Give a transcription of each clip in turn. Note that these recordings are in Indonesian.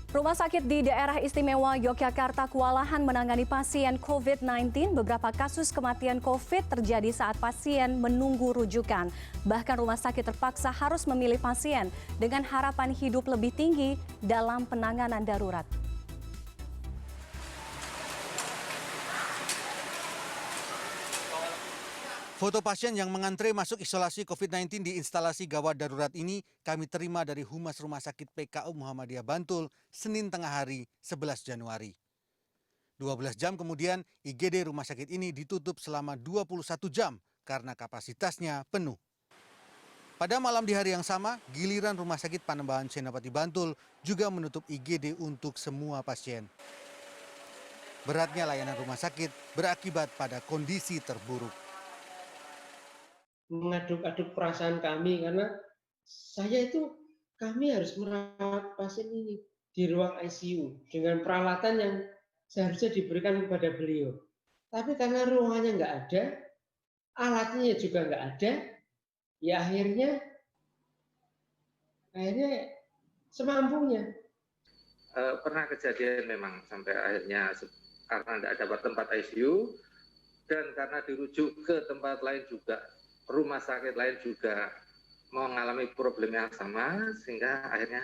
Rumah sakit di daerah istimewa Yogyakarta kewalahan menangani pasien COVID-19. Beberapa kasus kematian COVID terjadi saat pasien menunggu rujukan. Bahkan rumah sakit terpaksa harus memilih pasien dengan harapan hidup lebih tinggi dalam penanganan darurat. Foto pasien yang mengantre masuk isolasi COVID-19 di instalasi gawat darurat ini kami terima dari Humas Rumah Sakit PKU Muhammadiyah Bantul, Senin tengah hari 11 Januari. 12 jam kemudian, IGD rumah sakit ini ditutup selama 21 jam karena kapasitasnya penuh. Pada malam di hari yang sama, giliran Rumah Sakit Panembahan Senapati Bantul juga menutup IGD untuk semua pasien. Beratnya layanan rumah sakit berakibat pada kondisi terburuk. Mengaduk-aduk perasaan kami karena kami harus merawat pasien ini di ruang ICU dengan peralatan yang seharusnya diberikan kepada beliau. Tapi karena ruangannya nggak ada, alatnya juga nggak ada, ya akhirnya semampunya. Pernah kejadian memang sampai akhirnya karena tidak dapat tempat ICU dan karena dirujuk ke tempat lain juga, rumah sakit lain juga mengalami problem yang sama sehingga akhirnya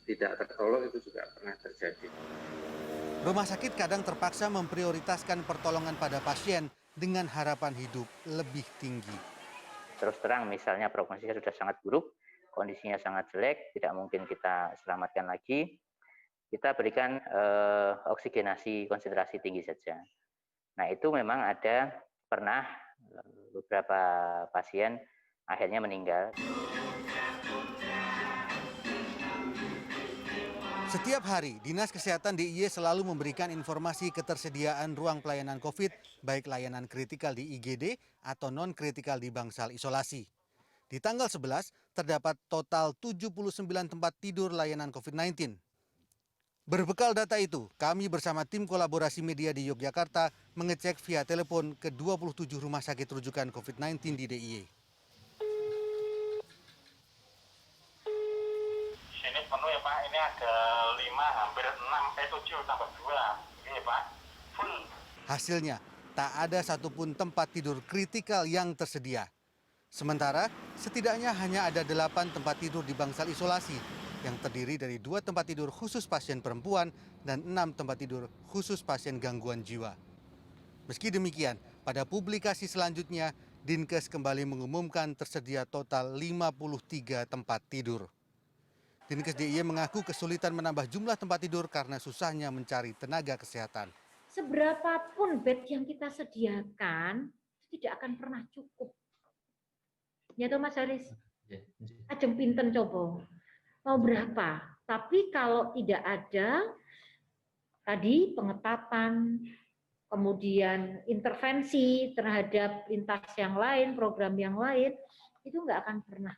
tidak tertolong, itu juga pernah terjadi. Rumah sakit kadang terpaksa memprioritaskan pertolongan pada pasien dengan harapan hidup lebih tinggi. Terus terang misalnya prognosisnya sudah sangat buruk, kondisinya sangat jelek, tidak mungkin kita selamatkan lagi, kita berikan oksigenasi konsentrasi tinggi saja. Nah itu memang ada pernah beberapa pasien akhirnya meninggal. Setiap hari, Dinas Kesehatan DIY selalu memberikan informasi ketersediaan ruang pelayanan COVID, baik layanan kritikal di IGD atau non-kritikal di bangsal isolasi. Di tanggal 11, terdapat total 79 tempat tidur layanan COVID-19. Berbekal data itu, kami bersama tim kolaborasi media di Yogyakarta mengecek via telepon ke 27 rumah sakit rujukan COVID-19 di DIY. Sini penuh ya Pak, ini ada 5, hampir 6, 7 tambah 2. Ini Pak, full. Hasilnya, tak ada satupun tempat tidur kritikal yang tersedia. Sementara, setidaknya hanya ada 8 tempat tidur di bangsal isolasi, yang terdiri dari 2 tempat tidur khusus pasien perempuan dan 6 tempat tidur khusus pasien gangguan jiwa. Meski demikian, pada publikasi selanjutnya, Dinkes kembali mengumumkan tersedia total 53 tempat tidur. Dinkes DIY mengaku kesulitan menambah jumlah tempat tidur karena susahnya mencari tenaga kesehatan. Seberapapun bed yang kita sediakan, tidak akan pernah cukup. Ya toh Mas Haris? Ajeng pinten coba. Mau berapa? Tapi kalau tidak ada tadi pengetatan, kemudian intervensi terhadap lintas yang lain, program yang lain, itu nggak akan pernah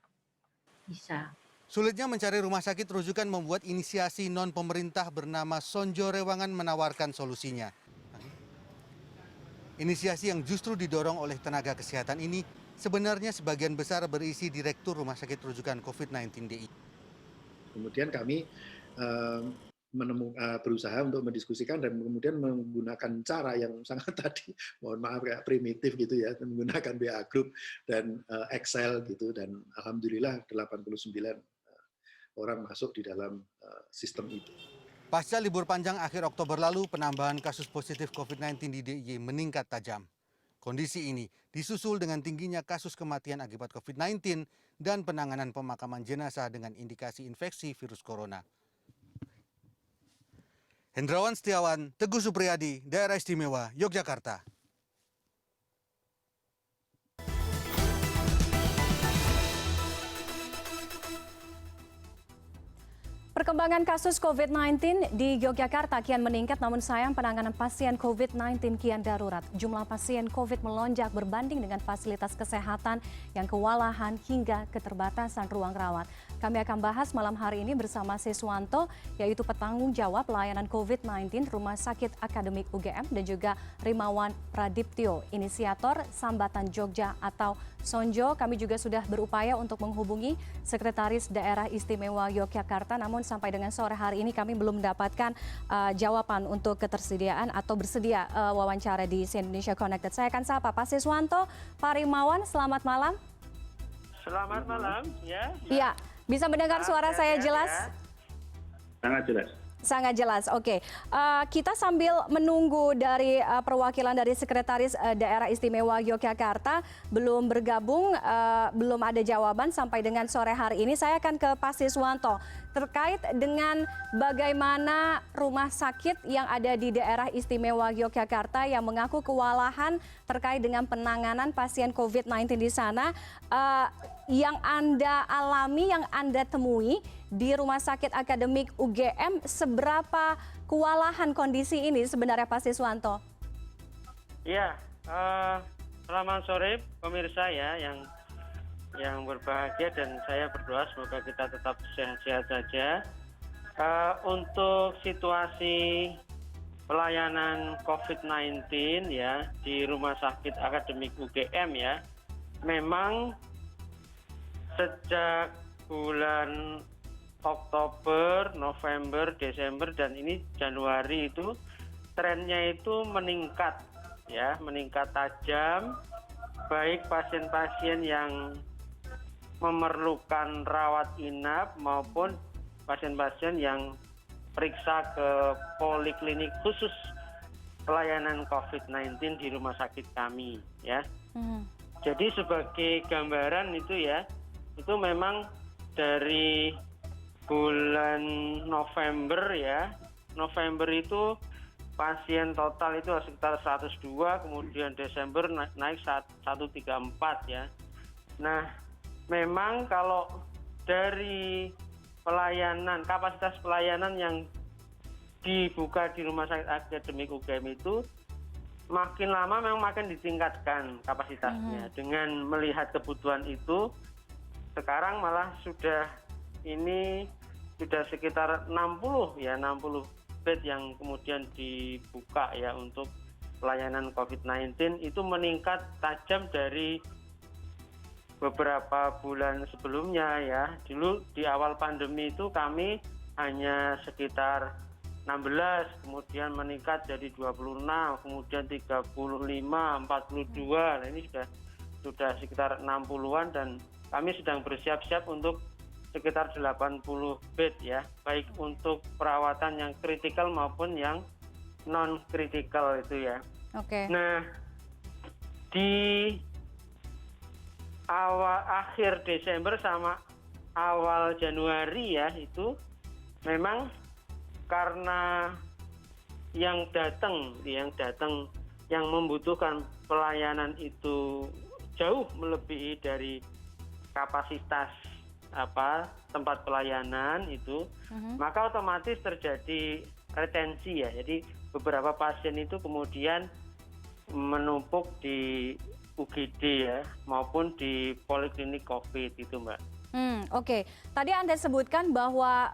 bisa. Sulitnya mencari rumah sakit rujukan membuat inisiasi non-pemerintah bernama Sonjo Rewangan menawarkan solusinya. Inisiasi yang justru didorong oleh tenaga kesehatan ini sebenarnya sebagian besar berisi direktur rumah sakit rujukan COVID-19 DIY. Kemudian kami berusaha untuk mendiskusikan dan kemudian menggunakan cara yang sangat tadi, mohon maaf kayak primitif gitu ya, menggunakan WA Group dan Excel gitu, dan alhamdulillah 89 orang masuk di dalam sistem itu. Pasca libur panjang akhir Oktober lalu, penambahan kasus positif COVID-19 di DIY meningkat tajam. Kondisi ini disusul dengan tingginya kasus kematian akibat COVID-19 dan penanganan pemakaman jenazah dengan indikasi infeksi virus corona. Hendrawan Setiawan, Teguh Supriyadi, Daerah Istimewa, Yogyakarta. Perkembangan kasus COVID-19 di Yogyakarta kian meningkat, namun sayang penanganan pasien COVID-19 kian darurat. Jumlah pasien COVID melonjak berbanding dengan fasilitas kesehatan yang kewalahan hingga keterbatasan ruang rawat. Kami akan bahas malam hari ini bersama Siswanto, yaitu petanggung jawab pelayanan COVID-19 Rumah Sakit Akademik UGM, dan juga Rimawan Pradiptyo, inisiator Sambatan Jogja atau Sonjo. Kami juga sudah berupaya untuk menghubungi Sekretaris Daerah Istimewa Yogyakarta, namun sampai dengan sore hari ini kami belum mendapatkan jawaban untuk ketersediaan atau bersedia wawancara di CNN Indonesia Connected. Saya akan sapa Pak Siswanto, Pak Rimawan, selamat malam. Selamat malam, ya. Iya, bisa mendengar suara saya jelas? Sangat jelas. Sangat jelas, oke. Kita sambil menunggu dari perwakilan dari Sekretaris Daerah Istimewa Yogyakarta, belum bergabung, belum ada jawaban sampai dengan sore hari ini. Saya akan ke Pak Siswanto terkait dengan bagaimana rumah sakit yang ada di Daerah Istimewa Yogyakarta yang mengaku kewalahan terkait dengan penanganan pasien COVID-19 di sana. Yang Anda alami, yang Anda temui di Rumah Sakit Akademik UGM, seberapa kewalahan kondisi ini sebenarnya Pak Siswanto? Iya, selamat sore pemirsa ya yang berbahagia, dan saya berdoa semoga kita tetap sehat-sehat saja. Untuk situasi pelayanan COVID-19 ya di Rumah Sakit Akademik UGM ya, memang sejak bulan Oktober, November, Desember, dan ini Januari itu trennya itu meningkat ya, meningkat tajam, baik pasien-pasien yang memerlukan rawat inap maupun pasien-pasien yang periksa ke poliklinik khusus pelayanan COVID-19 di rumah sakit kami ya. Jadi sebagai gambaran itu ya, itu memang dari bulan November ya, November itu pasien total itu sekitar 102, kemudian Desember naik 134 ya. Nah, memang kalau dari pelayanan, kapasitas pelayanan yang dibuka di Rumah Sakit Akademik UGM itu makin lama memang makin ditingkatkan kapasitasnya. Dengan melihat kebutuhan itu, sekarang malah sudah sekitar 60 bed yang kemudian dibuka ya untuk pelayanan COVID-19. Itu meningkat tajam dari beberapa bulan sebelumnya ya. Dulu di awal pandemi itu kami hanya sekitar 16, kemudian meningkat jadi 26, kemudian 35, 42. Nah, ini sudah sekitar 60-an, dan kami sedang bersiap-siap untuk sekitar 80 bed ya, baik untuk perawatan yang kritikal maupun yang non kritikal itu ya. Oke. Nah, di akhir Desember sama awal Januari ya, itu memang karena yang membutuhkan pelayanan itu jauh melebihi dari kapasitas tempat pelayanan itu, maka otomatis terjadi retensi ya. Jadi beberapa pasien itu kemudian menumpuk di UGD ya, maupun di poliklinik COVID itu, Mbak. Oke. Tadi Anda sebutkan bahwa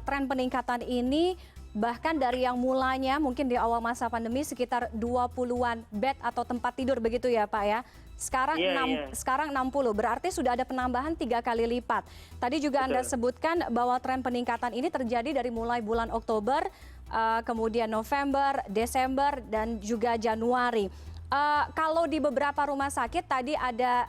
tren peningkatan ini bahkan dari yang mulanya mungkin di awal masa pandemi sekitar 20-an bed atau tempat tidur begitu ya Pak ya. Sekarang sekarang 60, berarti sudah ada penambahan 3 kali lipat. Tadi juga Anda sebutkan bahwa tren peningkatan ini terjadi dari mulai bulan Oktober, kemudian November, Desember, dan juga Januari. Kalau di beberapa rumah sakit tadi ada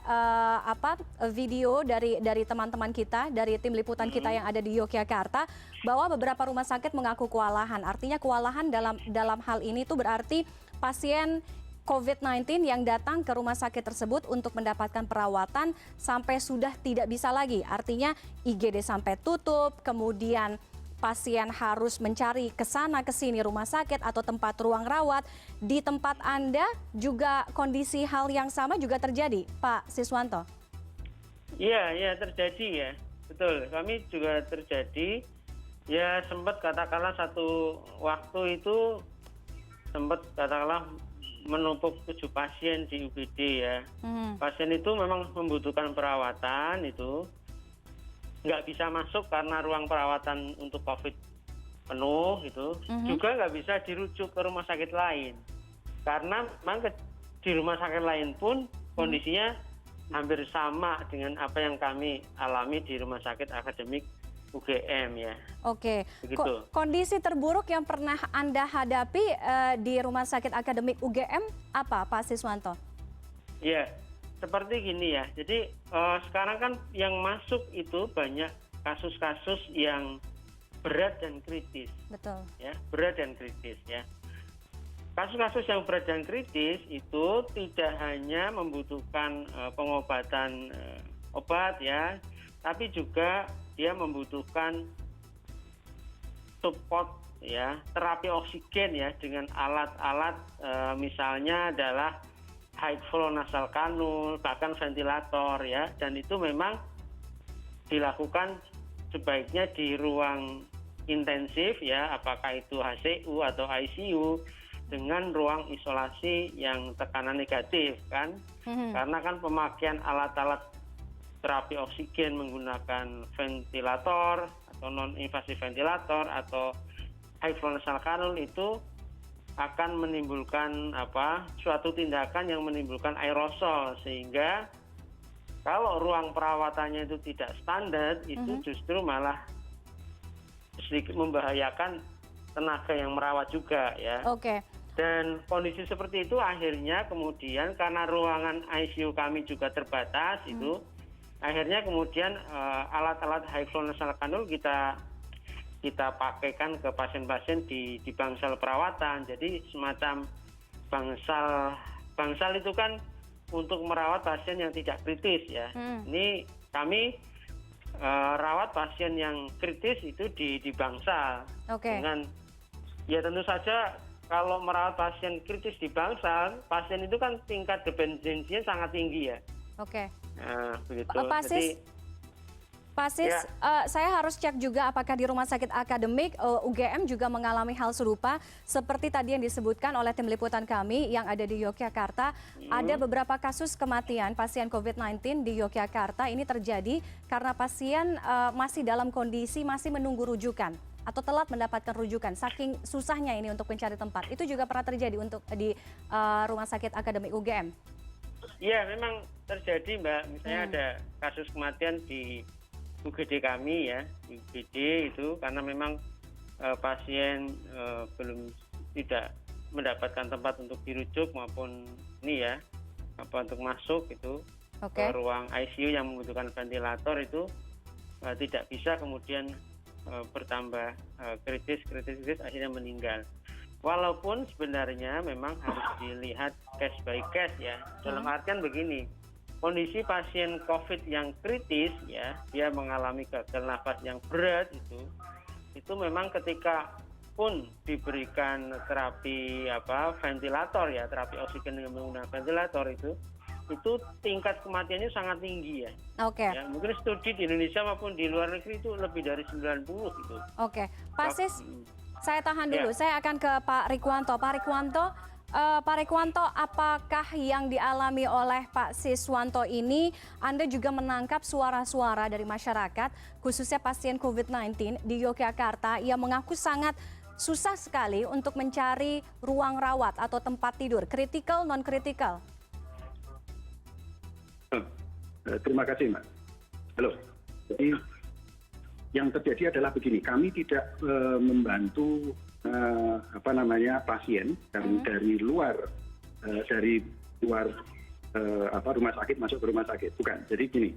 video dari teman-teman kita, dari tim liputan kita yang ada di Yogyakarta, bahwa beberapa rumah sakit mengaku kewalahan. Artinya kewalahan dalam hal ini itu berarti pasien COVID-19 yang datang ke rumah sakit tersebut untuk mendapatkan perawatan sampai sudah tidak bisa lagi. Artinya IGD sampai tutup, kemudian pasien harus mencari ke sana ke sini rumah sakit atau tempat ruang rawat. Di tempat Anda juga kondisi hal yang sama juga terjadi, Pak Siswanto? Iya, terjadi ya. Betul, kami juga terjadi. Ya sempat katakanlah satu waktu itu menumpuk 7 pasien di UGD ya. Pasien itu memang membutuhkan perawatan itu. nggak bisa masuk karena ruang perawatan untuk COVID penuh itu, juga nggak bisa dirujuk ke rumah sakit lain. Karena memang di rumah sakit lain pun kondisinya hampir sama dengan apa yang kami alami di rumah sakit akademik UGM ya. Oke, Begitu. Kondisi terburuk yang pernah Anda hadapi di Rumah Sakit Akademik UGM apa, Pak Siswanto? Ya, seperti gini ya. Jadi sekarang kan yang masuk itu banyak kasus-kasus yang berat dan kritis. Betul. Ya, berat dan kritis ya. Kasus-kasus yang berat dan kritis itu tidak hanya membutuhkan pengobatan obat ya, tapi juga dia membutuhkan support ya, terapi oksigen ya, dengan alat-alat misalnya adalah high flow nasal kanul, bahkan ventilator ya, dan itu memang dilakukan sebaiknya di ruang intensif ya, apakah itu HCU atau ICU, dengan ruang isolasi yang tekanan negatif kan, karena kan pemakaian alat-alat terapi oksigen menggunakan ventilator atau non-invasif ventilator atau high flow nasal kanul itu akan menimbulkan suatu tindakan yang menimbulkan aerosol, sehingga kalau ruang perawatannya itu tidak standar itu justru malah sedikit membahayakan tenaga yang merawat juga ya. Oke. Dan kondisi seperti itu akhirnya kemudian karena ruangan ICU kami juga terbatas itu, akhirnya kemudian alat-alat high flow nasal kanul kita pakaikan ke pasien-pasien di bangsal perawatan. Jadi semacam bangsal itu kan untuk merawat pasien yang tidak kritis ya. Ini kami rawat pasien yang kritis itu di bangsal. Dengan ya tentu saja kalau merawat pasien kritis di bangsal, pasien itu kan tingkat dependensinya sangat tinggi ya. Oke. Nah, begitu. Pak Sis, saya harus cek juga apakah di Rumah Sakit Akademik UGM juga mengalami hal serupa seperti tadi yang disebutkan oleh tim liputan kami yang ada di Yogyakarta. Ada beberapa kasus kematian pasien COVID-19 di Yogyakarta ini terjadi karena pasien masih dalam kondisi masih menunggu rujukan atau telat mendapatkan rujukan. Saking susahnya ini untuk mencari tempat. Itu juga pernah terjadi untuk di Rumah Sakit Akademik UGM. Iya, memang terjadi, Mbak. Misalnya ada kasus kematian di UGD kami ya, UGD itu karena memang pasien belum tidak mendapatkan tempat untuk dirujuk maupun ini ya, untuk masuk itu ke ruang ICU yang membutuhkan ventilator itu tidak bisa kemudian bertambah kritis akhirnya meninggal. Walaupun sebenarnya memang harus dilihat case by case ya, dalam artian begini. Kondisi pasien COVID yang kritis ya, dia mengalami gagal nafas yang berat itu memang ketika pun diberikan terapi ventilator ya, terapi oksigen dengan menggunakan ventilator itu tingkat kematiannya sangat tinggi ya. Ya, mungkin studi di Indonesia maupun di luar negeri itu lebih dari 90 gitu. Pak Sis, saya tahan dulu. Saya akan ke Pak Rikwanto. Pak Rikwanto, apakah yang dialami oleh Pak Siswanto ini, Anda juga menangkap suara-suara dari masyarakat, khususnya pasien COVID-19 di Yogyakarta yang mengaku sangat susah sekali untuk mencari ruang rawat atau tempat tidur, kritikal, non-kritikal? Terima kasih, Mbak. Halo. Jadi yang terjadi adalah begini, kami tidak membantu pasien dari luar rumah sakit masuk ke rumah sakit, bukan. Jadi gini,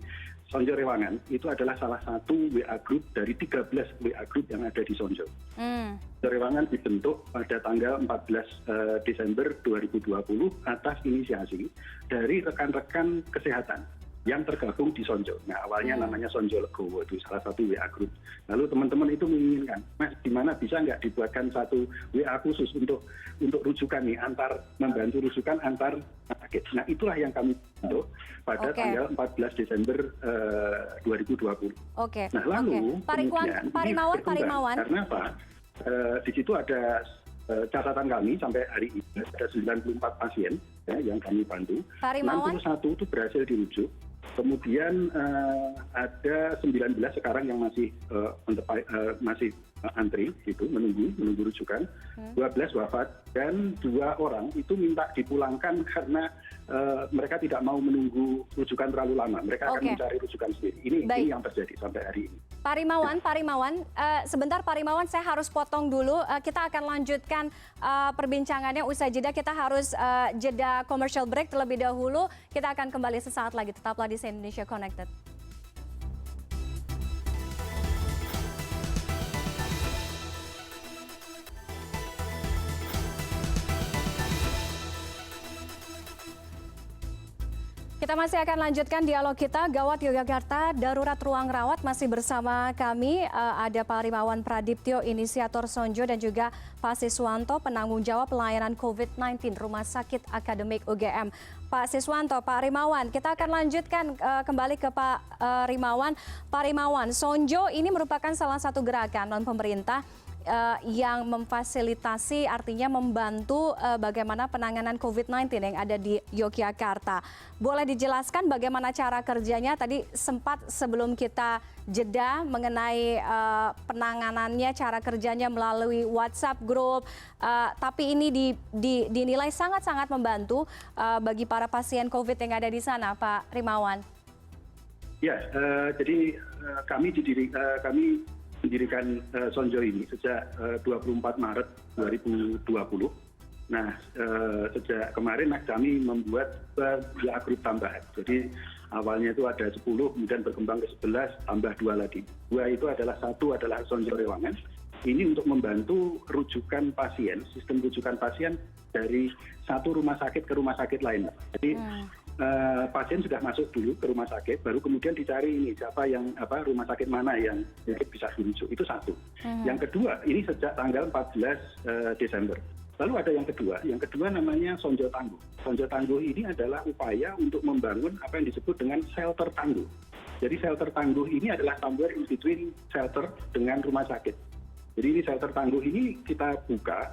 Sonjo Rewangan itu adalah salah satu WA group dari 13 WA group yang ada di Sonjo. Sonjo Rewangan dibentuk pada tanggal 14 Desember 2020 atas inisiasi dari rekan-rekan kesehatan yang tergabung di Sonjo. Nah, awalnya namanya Sonjo Legowo, itu salah satu WA group. Lalu teman-teman itu menginginkan, Mas, gimana bisa nggak dibuatkan satu WA khusus untuk rujukan nih, membantu rujukan antar sakit. Nah, itulah yang kami bentuk pada tanggal 14 Desember 2020. Nah, lalu kemudian Pak Rimawan. Karena apa? Di situ ada catatan kami sampai hari ini ada 94 pasien ya, yang kami bantu. 61 itu berhasil dirujuk. Kemudian ada 19 sekarang yang masih antri gitu, menunggu rujukan. 12 wafat dan 2 orang itu minta dipulangkan karena mereka tidak mau menunggu rujukan terlalu lama. Mereka akan mencari rujukan sendiri. Ini yang terjadi sampai hari ini. Pak Rimawan, sebentar Pak Rimawan, saya harus potong dulu. Kita akan lanjutkan perbincangannya usai jeda. Kita harus jeda commercial break terlebih dahulu. Kita akan kembali sesaat lagi. Tetaplah di Indonesia Connected. Kita masih akan lanjutkan dialog kita. Gawat Yogyakarta, darurat ruang rawat, masih bersama kami. Ada Pak Rimawan Pradiptyo, inisiator Sonjo, dan juga Pak Siswanto, penanggung jawab pelayanan COVID-19 Rumah Sakit Akademik UGM. Pak Siswanto, Pak Rimawan, kita akan lanjutkan kembali ke Pak Rimawan. Pak Rimawan, Sonjo ini merupakan salah satu gerakan non-pemerintah yang memfasilitasi, artinya membantu bagaimana penanganan COVID-19 yang ada di Yogyakarta. Boleh dijelaskan bagaimana cara kerjanya? Tadi sempat sebelum kita jeda mengenai penanganannya, cara kerjanya melalui WhatsApp group, tapi ini dinilai sangat-sangat membantu bagi para pasien COVID yang ada di sana, Pak Rimawan. Ya, jadi kami mendirikan Sonjo ini sejak 24 Maret 2020. Nah, sejak kemarin kami membuat 2 grup tambahan. Jadi awalnya itu ada 10, kemudian berkembang ke 11, tambah 2 lagi. 2 itu adalah, satu adalah Sonjo Rewangan. Ini untuk membantu rujukan pasien, sistem rujukan pasien dari satu rumah sakit ke rumah sakit lain. Jadi pasien sudah masuk dulu ke rumah sakit, baru kemudian dicari ini siapa yang rumah sakit mana yang bisa dirujuk. Itu satu. Yang kedua, ini sejak tanggal 14 Desember. Lalu ada yang kedua namanya Sonjo Tangguh. Sonjo Tangguh ini adalah upaya untuk membangun apa yang disebut dengan shelter tangguh. Jadi shelter tangguh ini adalah somewhere in between shelter dengan rumah sakit. Jadi ini shelter tangguh ini kita buka,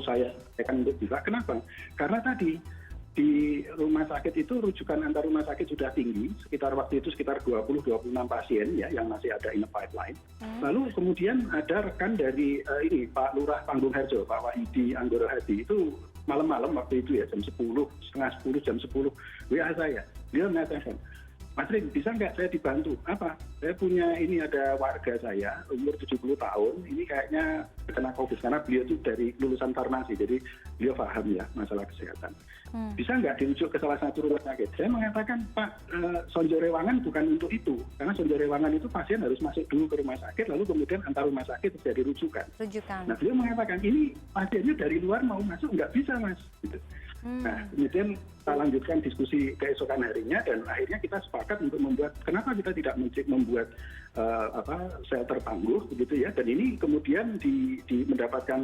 saya akan untuk buka. Kenapa? Karena tadi di rumah sakit itu rujukan antar rumah sakit sudah tinggi, waktu itu sekitar 20-26 pasien ya yang masih ada in the pipeline. Lalu kemudian ada rekan dari ini Pak Lurah Panggung Harjo, Pak Wahidi Anggoro Hadi, itu malam-malam waktu itu ya jam 10, setengah 10, jam 10 WA saya. Dia mengatakan, Mas Rin, bisa nggak saya dibantu? Apa? Saya punya ini, ada warga saya umur 70 tahun, ini kayaknya kena COVID karena beliau itu dari lulusan farmasi, jadi beliau paham ya masalah kesehatan. Bisa nggak dirujuk ke salah satu rumah sakit? Saya mengatakan, Pak, Sonjo Rewangan bukan untuk itu, karena Sonjo Rewangan itu pasien harus masuk dulu ke rumah sakit, lalu kemudian antar rumah sakit terjadi rujukan. Nah, beliau mengatakan, ini pasiennya dari luar mau masuk, nggak bisa, Mas. Gitu. Nah, kemudian kita lanjutkan diskusi keesokan harinya dan akhirnya kita sepakat untuk membuat, kenapa kita tidak membuat shelter tangguh begitu ya, dan ini kemudian mendapatkan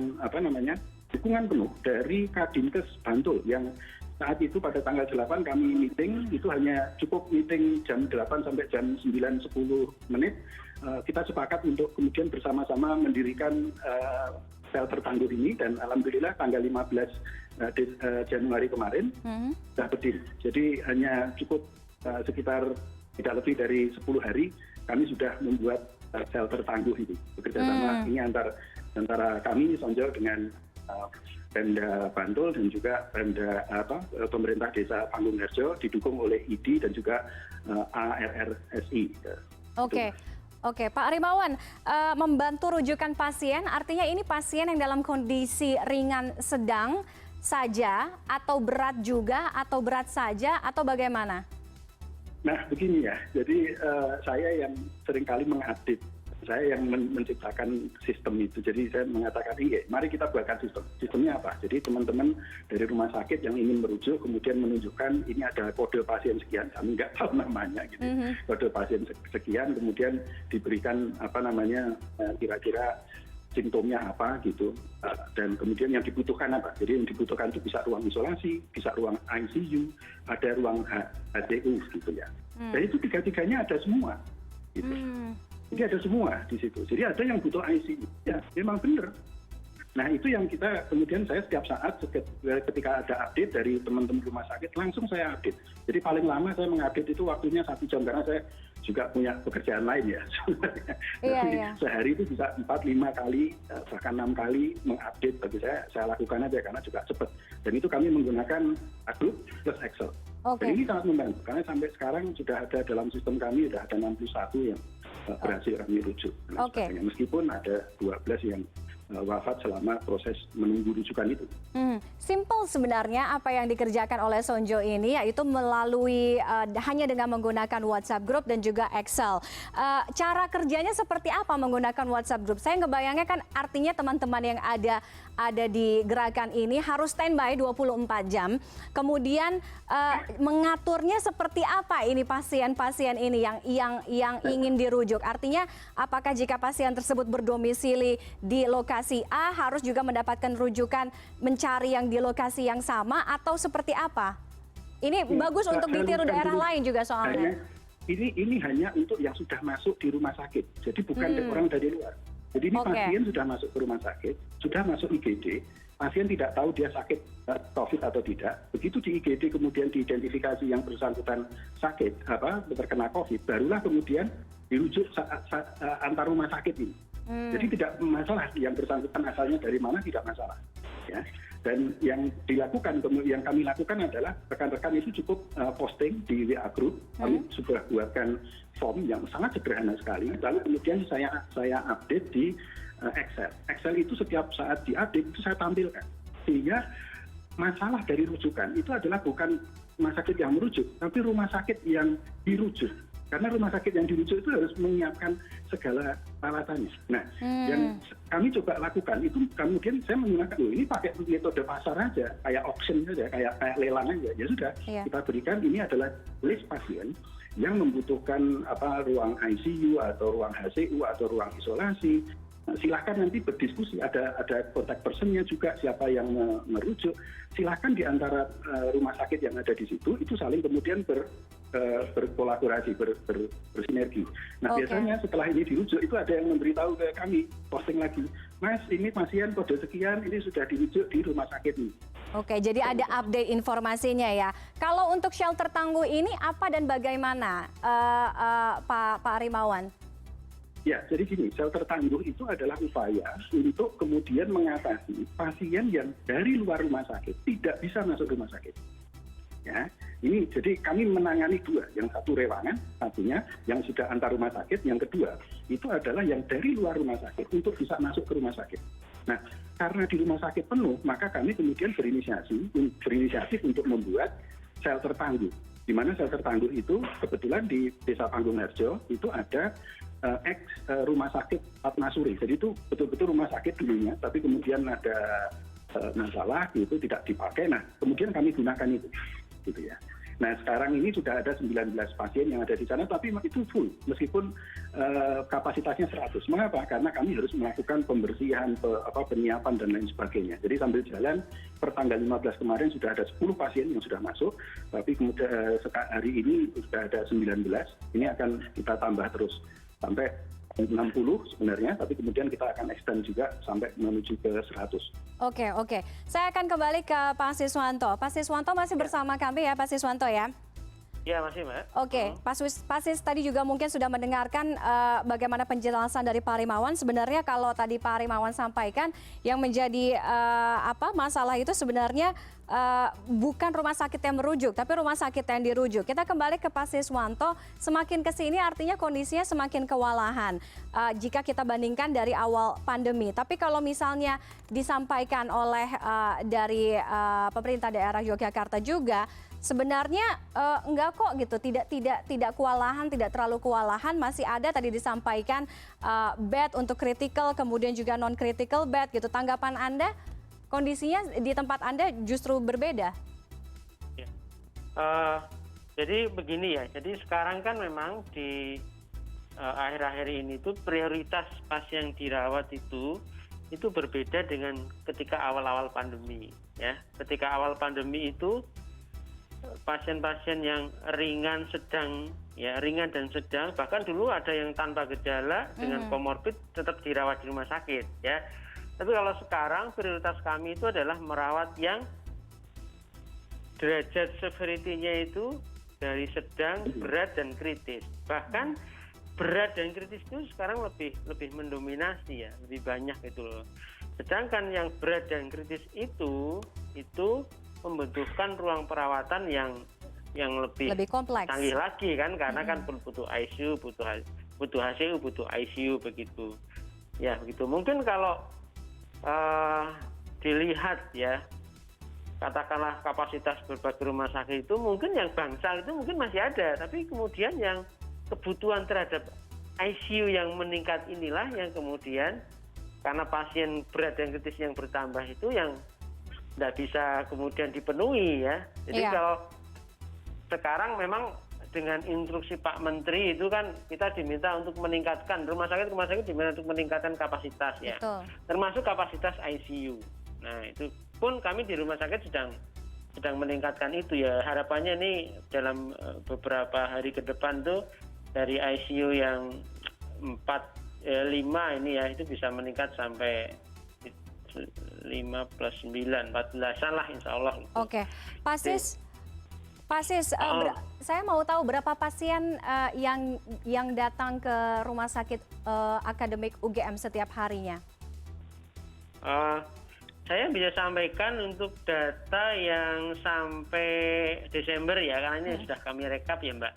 dukungan penuh dari Kadinkes Bantul yang saat itu pada tanggal 8 kami meeting, itu hanya cukup meeting jam 8 sampai jam 9-10 menit. Kita sepakat untuk kemudian bersama-sama mendirikan shelter tangguh ini, dan alhamdulillah tanggal 15 Januari kemarin sudah berdiri. Jadi hanya cukup sekitar tidak lebih dari 10 hari kami sudah membuat shelter tangguh ini. Bekerjasama ini antara kami Sonjo dengan Pemda Bantul dan juga pemerintah desa Panggung Harjo, didukung oleh ID dan juga ARRSI. Oke, Pak Rimawan, membantu rujukan pasien, artinya ini pasien yang dalam kondisi ringan sedang saja, atau berat juga, atau berat saja, atau bagaimana? Nah, begini ya, jadi saya yang seringkali mengadit, saya yang menciptakan sistem itu. Jadi saya mengatakan, mari kita buatkan sistem. Sistemnya apa? Jadi teman-teman dari rumah sakit yang ingin merujuk, kemudian menunjukkan ini ada kode pasien sekian, kami nggak tahu namanya, gitu. Kode pasien sekian, kemudian diberikan kira-kira simptomnya apa gitu, dan kemudian yang dibutuhkan apa. Jadi yang dibutuhkan itu bisa ruang isolasi, bisa ruang ICU, ada ruang HDU gitu ya. Dan itu tiga-tiganya ada semua gitu. Jadi ada semua di situ. Jadi ada yang butuh ICU, ya memang benar. Nah itu yang kita kemudian saya setiap saat ketika ada update dari teman-teman rumah sakit langsung saya update. Jadi paling lama saya mengupdate itu waktunya 1 jam karena saya juga punya pekerjaan lain ya. Sehari itu bisa 4-5 kali bahkan 6 kali mengupdate. Bagi saya lakukan aja karena juga cepat. Dan itu kami menggunakan Outlook plus Excel. Dan ini sangat membantu karena sampai sekarang sudah ada dalam sistem kami sudah ada 61 yang berhasil kami rujuk. Meskipun ada 12 yang wafat selama proses menunggu rujukan itu. Simple sebenarnya apa yang dikerjakan oleh Sonjo ini, yaitu melalui hanya dengan menggunakan WhatsApp Group dan juga Excel. Cara kerjanya seperti apa menggunakan WhatsApp Group? Saya ngebayangnya kan artinya teman-teman yang ada di gerakan ini harus standby 24 jam. Kemudian mengaturnya seperti apa ini pasien-pasien ini yang ingin dirujuk? Artinya apakah jika pasien tersebut berdomisili di lokasi A harus juga mendapatkan rujukan mencari yang di lokasi yang sama atau seperti apa? Ini bagus untuk ditiru daerah lain juga soalnya. Ini hanya untuk yang sudah masuk di rumah sakit. Jadi bukan orang dari luar. Jadi ini pasien sudah masuk ke rumah sakit, sudah masuk IGD, pasien tidak tahu dia sakit COVID atau tidak. Begitu di IGD kemudian diidentifikasi yang bersangkutan sakit, terkena COVID, barulah kemudian dirujuk antar rumah sakit ini. Jadi tidak masalah yang bersangkutan asalnya dari mana, tidak masalah. Ya. Dan yang kami lakukan adalah rekan-rekan itu cukup posting di WA Group. Kami sudah buatkan form yang sangat sederhana sekali. Lalu kemudian saya update di Excel. Excel itu setiap saat diupdate itu saya tampilkan. Sehingga masalah dari rujukan itu adalah bukan rumah sakit yang merujuk, tapi rumah sakit yang dirujuk. Karena rumah sakit yang dirujuk itu harus menyiapkan segala peralatannya. Nah, yang kami coba lakukan itu kemudian saya menggunakan, ini pakai metode pasar aja, kayak auction saja, kayak lelang aja. Ya sudah, kita berikan ini adalah list pasien yang membutuhkan ruang ICU atau ruang HCU atau ruang isolasi. Silahkan nanti berdiskusi, ada kontak personnya juga, siapa yang merujuk. Silahkan di antara rumah sakit yang ada di situ, itu saling kemudian berkolaborasi, bersinergi. Nah biasanya setelah ini dirujuk, itu ada yang memberitahu ke kami, posting lagi, Mas ini pasien kode sekian, ini sudah dirujuk di rumah sakit ini. Oke, jadi ada update informasinya ya. Kalau untuk shelter tangguh ini apa dan bagaimana, Pak Rimawan? Ya, jadi gini, shelter tangguh itu adalah upaya untuk kemudian mengatasi pasien yang dari luar rumah sakit tidak bisa masuk rumah sakit. Ya, ini jadi kami menangani dua, yang satu rewangan, satunya yang sudah antar rumah sakit, yang kedua itu adalah yang dari luar rumah sakit untuk bisa masuk ke rumah sakit. Nah, karena di rumah sakit penuh, maka kami kemudian berinisiatif untuk membuat shelter tangguh. Di mana shelter tangguh itu kebetulan di Desa Panggung Harjo itu ada rumah sakit Fatmasuri. Jadi itu betul-betul rumah sakit dulunya, tapi kemudian ada masalah itu tidak dipakai. Nah, kemudian kami gunakan itu. Gitu ya. Nah sekarang ini sudah ada 19 pasien yang ada di sana, tapi itu full meskipun kapasitasnya 100. Mengapa? Karena kami harus melakukan pembersihan, penyiapan dan lain sebagainya. Jadi sambil jalan per tanggal 15 kemarin sudah ada 10 pasien yang sudah masuk, tapi kemudian hari ini sudah ada 19. Ini akan kita tambah terus sampai 60 sebenarnya, tapi kemudian kita akan extend juga sampai menuju ke 100. Oke. Saya akan kembali ke Pak Siswanto. Pak Siswanto masih bersama kami ya, Pak Siswanto ya? Ya, masih Mbak. Oke, Pak Sis tadi juga mungkin sudah mendengarkan bagaimana penjelasan dari Pak Rimawan. Sebenarnya kalau tadi Pak Rimawan sampaikan yang menjadi masalah itu sebenarnya bukan rumah sakit yang merujuk, tapi rumah sakit yang dirujuk. Kita kembali ke Pak Siswanto, semakin kesini artinya kondisinya semakin kewalahan jika kita bandingkan dari awal pandemi. Tapi kalau misalnya disampaikan oleh dari pemerintah daerah Yogyakarta juga, sebenarnya enggak kok gitu, tidak kewalahan, tidak terlalu kewalahan, masih ada tadi disampaikan bed untuk critical, kemudian juga non critical bed gitu. Tanggapan Anda? Kondisinya di tempat Anda justru berbeda. Ya. Jadi begini ya, jadi sekarang kan memang di akhir-akhir ini tuh prioritas pasien yang dirawat itu berbeda dengan ketika awal-awal pandemi. Ya, ketika awal pandemi itu pasien-pasien yang ringan, sedang, ya ringan dan sedang, bahkan dulu ada yang tanpa gejala dengan komorbid tetap dirawat di rumah sakit, ya. Tapi kalau sekarang prioritas kami itu adalah merawat yang derajat severity-nya itu dari sedang, berat, dan kritis. Bahkan berat dan kritis itu sekarang lebih mendominasi ya, lebih banyak itu loh. Sedangkan yang berat dan kritis itu membutuhkan ruang perawatan yang lebih kompleks, canggih lagi kan, karena kan butuh ICU, butuh HCU, butuh ICU begitu. Ya begitu. Mungkin kalau dilihat ya, katakanlah kapasitas berbagai rumah sakit itu mungkin yang bangsal itu mungkin masih ada, tapi kemudian yang kebutuhan terhadap ICU yang meningkat inilah yang kemudian karena pasien berat dan kritis yang bertambah itu yang tidak bisa kemudian dipenuhi ya. Jadi kalau sekarang memang dengan instruksi Pak Menteri itu kan kita diminta untuk meningkatkan rumah sakit diminta untuk meningkatkan kapasitas ya. Betul. Termasuk kapasitas ICU. Nah, itu pun kami di rumah sakit sedang meningkatkan itu ya. Harapannya nih dalam beberapa hari ke depan tuh dari ICU yang 5 ini ya, itu bisa meningkat sampai 5 plus 9, 14-an lah insya Allah. Oke, Pak Sis, saya mau tahu berapa pasien yang datang ke rumah sakit akademik UGM setiap harinya? Saya bisa sampaikan untuk data yang sampai Desember ya, karena ini sudah kami rekap ya Mbak.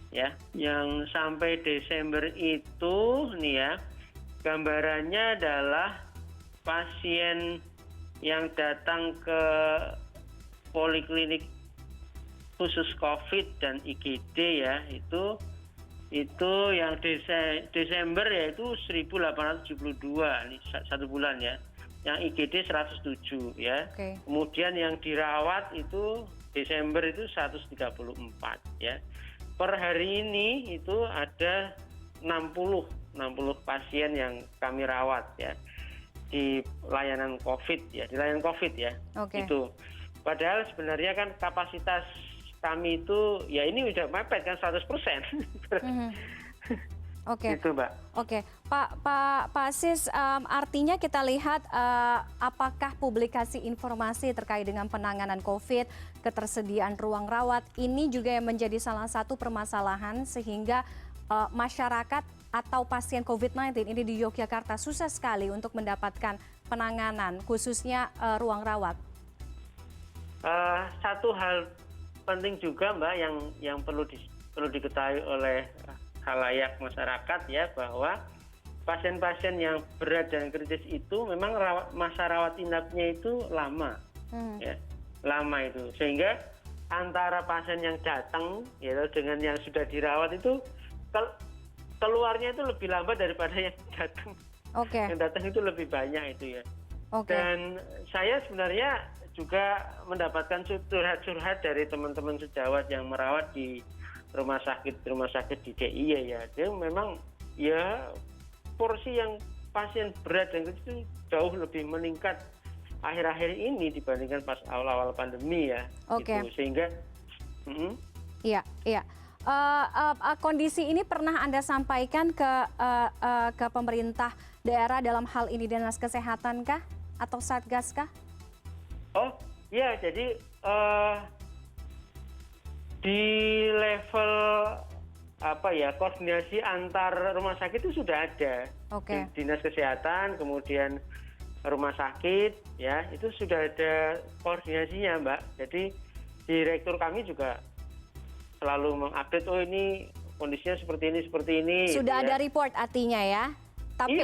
Ya, yang sampai Desember itu nih ya, gambarannya adalah pasien yang datang ke poliklinik khusus COVID dan IGD ya, itu yang Desember ya itu 1.872 nih, satu bulan ya. Yang IGD 107 ya. Okay. Kemudian yang dirawat itu Desember itu 134 ya. Per hari ini itu ada 60 pasien yang kami rawat ya di layanan COVID ya, Okay. Itu. Padahal sebenarnya kan kapasitas kami itu ya ini udah mepet kan 100%. Oke. Itu Mbak. Oke, Pak Sis, artinya kita lihat apakah publikasi informasi terkait dengan penanganan COVID, ketersediaan ruang rawat ini juga yang menjadi salah satu permasalahan sehingga masyarakat atau pasien COVID-19 ini di Yogyakarta susah sekali untuk mendapatkan penanganan, khususnya ruang rawat. Satu hal penting juga Mbak yang perlu diketahui oleh khalayak masyarakat ya, bahwa pasien-pasien yang berat dan kritis itu memang masa rawat inapnya itu lama, ya, lama itu, sehingga antara pasien yang datang ya dengan yang sudah dirawat itu keluarnya itu lebih lambat daripada yang datang. Okay. Yang datang itu lebih banyak itu ya. Okay. Dan saya sebenarnya juga mendapatkan curhat dari teman-teman sejawat yang merawat di rumah sakit di DIY ya. Dia memang ya porsi yang pasien berat dan itu jauh lebih meningkat akhir-akhir ini dibandingkan pas awal-awal pandemi ya. Okay. Gitu. Sehingga iya. Kondisi ini pernah Anda sampaikan ke pemerintah daerah dalam hal ini Dinas Kesehatan kah atau Satgas kah? Oh ya, jadi di level koordinasi antar rumah sakit itu sudah ada. Okay. Dinas Kesehatan, kemudian rumah sakit ya, itu sudah ada koordinasinya Mbak. Jadi direktur kami juga selalu mengupdate, oh ini kondisinya seperti ini. Sudah ada report artinya ya. Tapi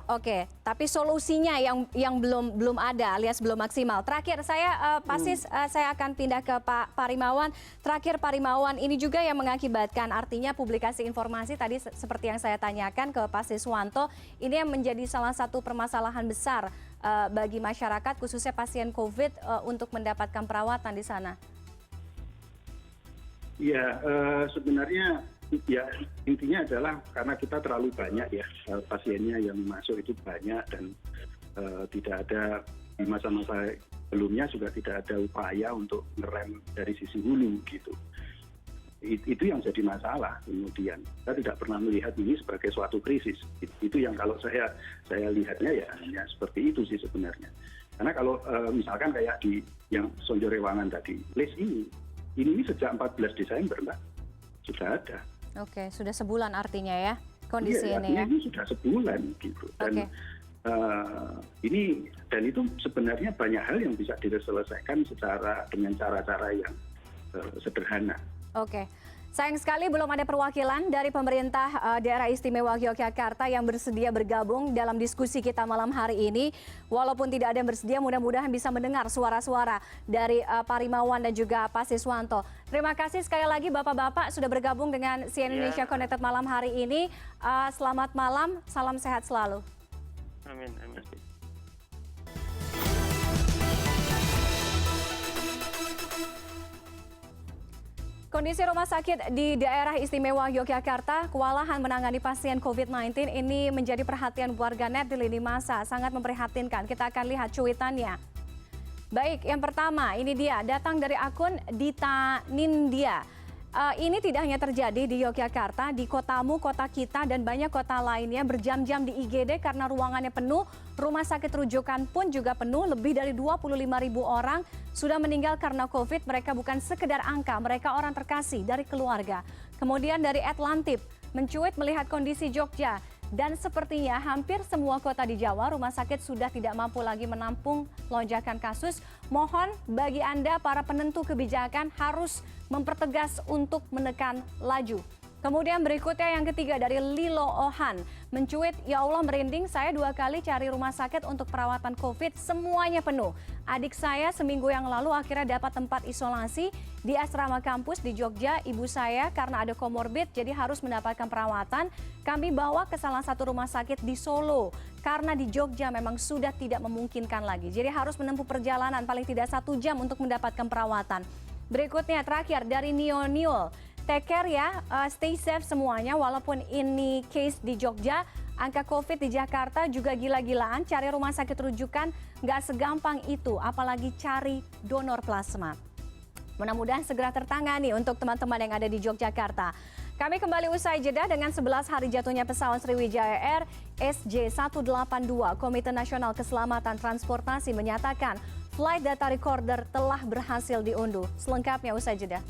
Oke, tapi solusinya yang belum ada alias belum maksimal. Terakhir saya Pak Sis, saya akan pindah ke Pak Parimawan. Terakhir Pak Parimawan, ini juga yang mengakibatkan artinya publikasi informasi tadi seperti yang saya tanyakan ke Pak Siswanto, ini yang menjadi salah satu permasalahan besar bagi masyarakat khususnya pasien COVID untuk mendapatkan perawatan di sana. Ya, sebenarnya ya intinya adalah karena kita terlalu banyak ya pasiennya yang masuk itu banyak dan tidak ada di masa-masa sebelumnya juga tidak ada upaya untuk ngerem dari sisi hulu gitu. Itu yang jadi masalah kemudian. Kita tidak pernah melihat ini sebagai suatu krisis. Itu yang kalau saya lihatnya ya hanya seperti itu sih sebenarnya. Karena kalau misalkan kayak di yang Sonjo Rewangan tadi, list ini sejak 14 Desember Mbak, sudah ada. Oke, sudah sebulan artinya ya kondisi iya, ini ya? Ini sudah sebulan gitu. Dan dan itu sebenarnya banyak hal yang bisa diselesaikan dengan cara-cara yang sederhana. Oke. Sayang sekali belum ada perwakilan dari pemerintah Daerah Istimewa Yogyakarta yang bersedia bergabung dalam diskusi kita malam hari ini. Walaupun tidak ada yang bersedia, mudah-mudahan bisa mendengar suara-suara dari Pak Rimawan dan juga Pak Siswanto. Terima kasih sekali lagi Bapak-Bapak sudah bergabung dengan CNN Indonesia Connected malam hari ini. Selamat malam, salam sehat selalu. Amin, amin. Kondisi rumah sakit di Daerah Istimewa Yogyakarta kewalahan menangani pasien COVID-19 ini menjadi perhatian warganet di lini masa, sangat memprihatinkan. Kita akan lihat cuitannya. Baik, yang pertama ini dia datang dari akun Dita Nindya. Ini tidak hanya terjadi di Yogyakarta, di kotamu, kota kita, dan banyak kota lainnya berjam-jam di IGD karena ruangannya penuh. Rumah sakit rujukan pun juga penuh, lebih dari 25.000 orang sudah meninggal karena COVID. Mereka bukan sekedar angka, mereka orang terkasih dari keluarga. Kemudian dari Atlantip, mencuit melihat kondisi Jogja. Dan sepertinya hampir semua kota di Jawa, rumah sakit sudah tidak mampu lagi menampung lonjakan kasus. Mohon bagi Anda para penentu kebijakan harus mempertegas untuk menekan laju. Kemudian berikutnya yang ketiga dari Lilo Ohan. Mencuit, ya Allah merinding, saya 2 kali cari rumah sakit untuk perawatan COVID, semuanya penuh. Adik saya seminggu yang lalu akhirnya dapat tempat isolasi di asrama kampus di Jogja. Ibu saya karena ada komorbid jadi harus mendapatkan perawatan. Kami bawa ke salah satu rumah sakit di Solo karena di Jogja memang sudah tidak memungkinkan lagi. Jadi harus menempuh perjalanan paling tidak 1 jam untuk mendapatkan perawatan. Berikutnya terakhir dari Niol. Take care ya, stay safe semuanya. Walaupun ini case di Jogja, angka COVID di Jakarta juga gila-gilaan. Cari rumah sakit rujukan nggak segampang itu, apalagi cari donor plasma. Mudah-mudahan segera tertangani untuk teman-teman yang ada di Yogyakarta. Kami kembali usai jeda dengan 11 hari jatuhnya pesawat Sriwijaya Air SJ182. Komite Nasional Keselamatan Transportasi menyatakan flight data recorder telah berhasil diunduh. Selengkapnya usai jeda.